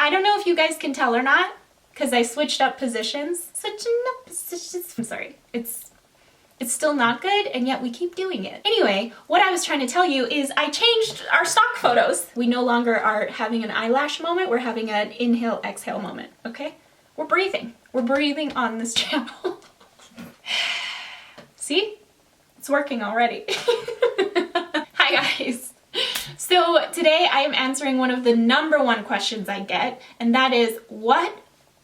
I don't know if you guys can tell or not, because I switched up positions. I'm sorry. It's still not good, and yet we keep doing it. Anyway, what I was trying to tell you is I changed our stock photos. We no longer are having an eyelash moment, we're having an inhale, exhale moment, okay? We're breathing. We're breathing on this channel. See? It's working already. Hi guys. So today I am answering one of the #1 questions I get, and that is, what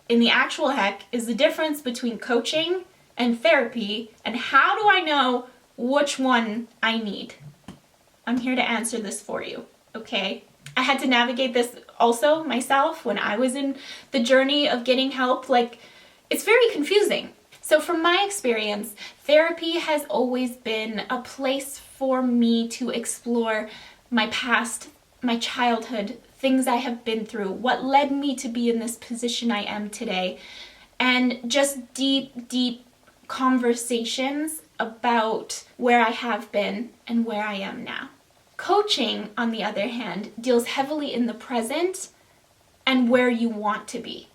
in the actual heck is the difference between coaching and therapy, and how do I know which one I need? I'm here to answer this for you, okay? I had to navigate this also myself when I was in the journey of getting help. Like, it's very confusing. So from my experience, therapy has always been a place for me to explore my past, my childhood, things I have been through, what led me to be in this position I am today, and just deep conversations about where I have been and where I am now. Coaching, on the other hand, deals heavily in the present and where you want to be.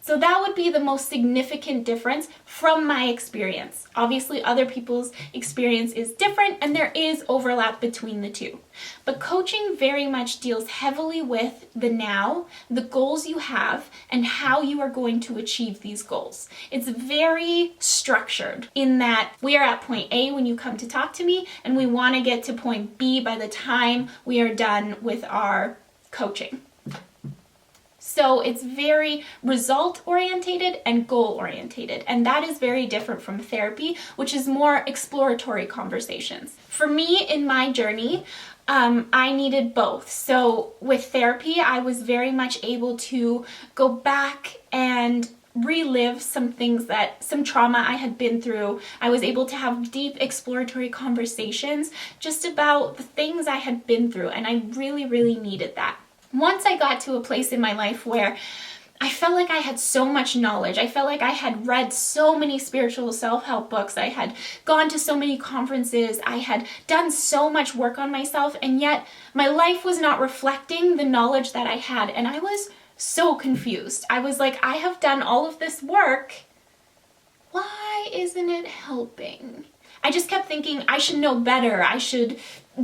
So that would be the most significant difference from my experience. Obviously, other people's experience is different and there is overlap between the two. But coaching very much deals heavily with the now, the goals you have, and how you are going to achieve these goals. It's very structured in that we are at point A when you come to talk to me, and we want to get to point B by the time we are done with our coaching. So it's very result-orientated and goal-orientated, and that is very different from therapy, which is more exploratory conversations. For me, in my journey, I needed both. So with therapy, I was very much able to go back and relive some trauma I had been through. I was able to have deep exploratory conversations just about the things I had been through, and I really needed that. Once I got to a place in my life where I felt like I had so much knowledge, I felt like I had read so many spiritual self-help books, I had gone to so many conferences, I had done so much work on myself, and yet my life was not reflecting the knowledge that I had, and I was so confused. I was like, I have done all of this work, why isn't it helping? I just kept thinking I should know better, I should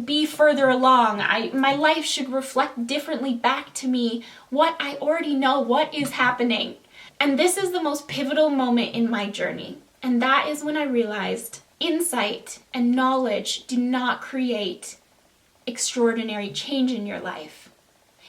be further along, my life should reflect differently back to me what I already know, what is happening. And this is the most pivotal moment in my journey. And that is when I realized insight and knowledge do not create extraordinary change in your life.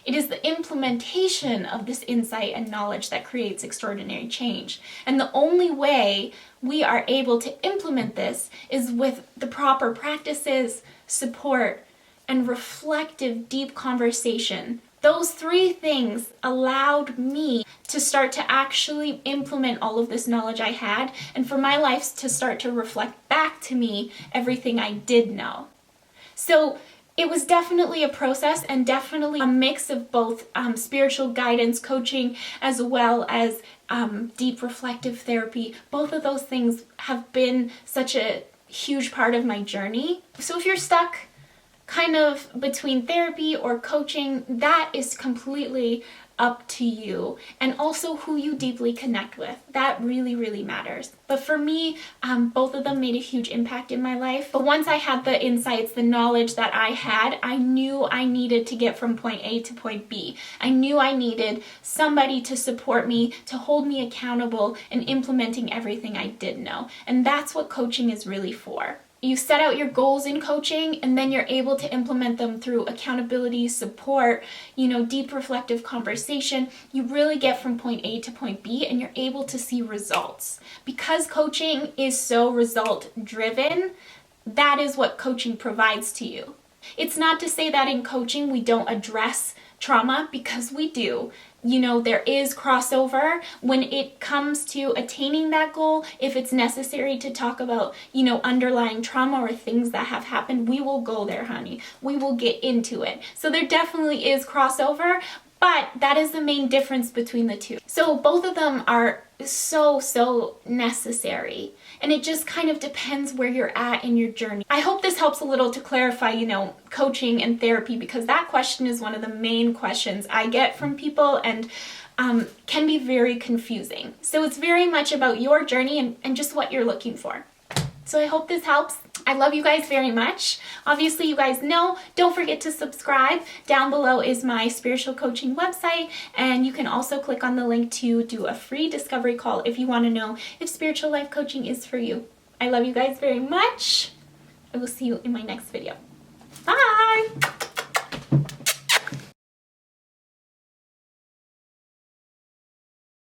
It is the implementation of this insight and knowledge that creates extraordinary change. And the only way we are able to implement this is with the proper practices, support, and reflective, deep conversation. Those 3 things allowed me to start to actually implement all of this knowledge I had, and for my life to start to reflect back to me everything I did know. So it was definitely a process and definitely a mix of both spiritual guidance, coaching, as well as deep reflective therapy. Both of those things have been such a huge part of my journey. So if you're stuck kind of between therapy or coaching, that is completely up to you, and also who you deeply connect with. That really matters. But for me, both of them made a huge impact in my life. But once I had the insights, the knowledge that I had, I knew I needed to get from point A to point B. I knew I needed somebody to support me, to hold me accountable in implementing everything I did know. And that's what coaching is really for. You set out your goals in coaching, and then you're able to implement them through accountability, support, deep reflective conversation. You really get from point A to point B, and you're able to see results. Because coaching is so result driven, that is what coaching provides to you. It's not to say that in coaching we don't address trauma, because we do. There is crossover when it comes to attaining that goal. If it's necessary to talk about, underlying trauma or things that have happened, we will go there, honey. We will get into it. So there definitely is crossover, but that is the main difference between the two. So both of them are so necessary. And it just kind of depends where you're at in your journey. I hope this helps a little to clarify, coaching and therapy, because that question is one of the main questions I get from people, and can be very confusing. So it's very much about your journey and just what you're looking for. So I hope this helps. I love you guys very much. Obviously, you guys know, don't forget to subscribe. Down below is my spiritual coaching website, and you can also click on the link to do a free discovery call if you want to know if spiritual life coaching is for you. I love you guys very much. I will see you in my next video. Bye!